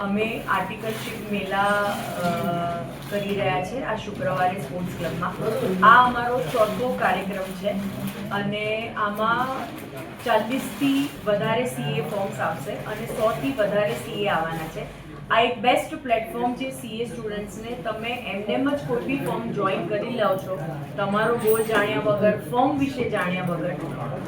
અમે આર્ટિકલશીપ મેળા કરી રહ્યા છે આ શુક્રવારે સ્પોર્ટ્સ ક્લબમાં. આ અમારો ચોથો કાર્યક્રમ છે અને આમાં 40થી વધારે સીએ ફોર્મ્સ આવશે અને 100થી વધારે સીએ આવવાના છે. આ એક બેસ્ટ પ્લેટફોર્મ છે સીએ સ્ટુડન્ટ્સને. તમે એમ જ કોઈ બી ફોર્મ જોઈન કરી લો છો તમારો ગોલ જાણ્યા વગર, ફોર્મ વિશે જાણ્યા વગર.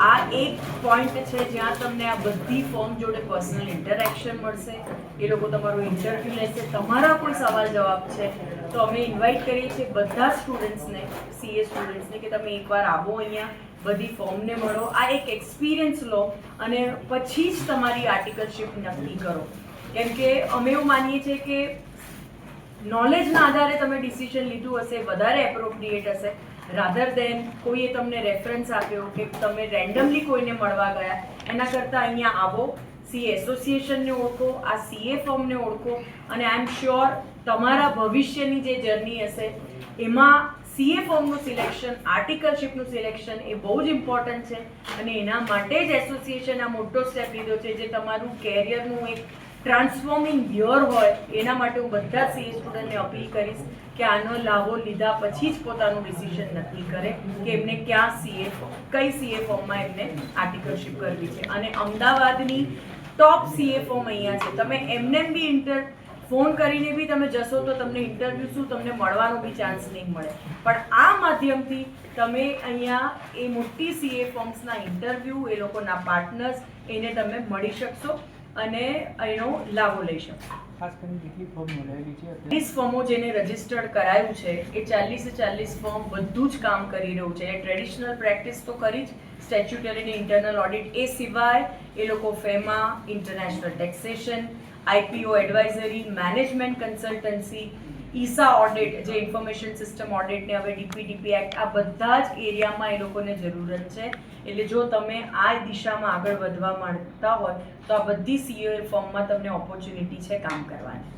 આ એક પોઈન્ટ છે જ્યાં તમને આ બધી ફોર્મ જોડે પર્સનલ ઇન્ટરેક્શન મળશે. એ લોકો તમારું ઇન્ટરવ્યૂ લેશે, તમારા કોઈ સવાલ જવાબ છે તો અમે ઇન્વાઇટ કરીએ છીએ બધા સ્ટુડન્ટ્સને, સીએ સ્ટુડન્ટ્સને, કે તમે એકવાર આવો અહીંયા, બધી ફોર્મને મળો, આ એક એક્સપિરિયન્સ લો અને પછી જ તમારી આર્ટિકલશીપ નક્કી કરો. કેમ કે અમે એવું માનીએ છીએ કે નોલેજના આધારે તમે ડિસિઝન લીધું હશે વધારે એપ્રોપ્રિએટ હશે, રાધર દેન કોઈએ તમને રેફરન્સ આપ્યો કે તમે રેન્ડમલી કોઈને મળવા ગયા. એના કરતાં અહીંયા આવો, સીએ એસોસિએશનને ઓળખો, આ સીએ ફોર્મને ઓળખો અને આઈ એમ શ્યોર તમારા ભવિષ્યની જે જર્ની હશે એમાં સીએ ફોર્મનું સિલેક્શન, આર્ટિકલશીપનું સિલેક્શન એ બહુ જ ઇમ્પોર્ટન્ટ છે અને એના માટે જ એસોસિએશન આ મોટો સ્ટેપ લીધો છે જે તમારું કેરિયરનું એક ટ્રાન્સફોર્મિંગ યર હોય. એના માટે હું બધા સીએ સ્ટુડન્ટને અપીલ કરીશ કે આનો લાભો લીધા પછી જ પોતાનું ડિસિઝન નક્કી કરે કે એમને કઈ સીએ ફોર્મમાં એમને આર્ટિકલશીપ કરવી છે. અને અમદાવાદની ટોપ સીએ ફોર્મ અહીંયા છે. તમે એમને બી ફોન કરીને બી તમે જશો તો તમને ઇન્ટરવ્યૂ શું, તમને મળવાનો બી ચાન્સ નહીં મળે. પણ આ માધ્યમથી તમે અહીંયા એ મોટી સીએ ફોર્મ્સના ઇન્ટરવ્યૂ, એ લોકોના પાર્ટનર્સ, એને તમે મળી શકશો અને એનો લાભો લઈ શકશો. ખાસ કરીને કેટલી ફોર્મ નોંધાયેલી છે? 40 ફોર્મો જેને રજિસ્ટર્ડ કરાયું છે એ 40 ફોર્મ બધું જ કામ કરી રહ્યું છે. એ ટ્રેડિશનલ પ્રેક્ટિસ તો કરી જ, સ્ટેચ્યુટરી ને ઇન્ટરનલ ઓડિટ, એ સિવાય એ લોકો FEMA, international taxation, IPO advisory, management consultancy, ISA audit જે ઇન્ફોર્મેશન સિસ્ટમ ઓડિટ ને હવે ડીપીડીપી એક્ટ, આ બધા જ એરિયામાં એ લોકોને જરૂરત છે. એટલે જો તમે આ દિશામાં આગળ વધવા માંગતા હોય તો આ બધી સીએ ફોર્મમાં તમને ઓપોર્ચ્યુનિટી છે કામ કરવાની.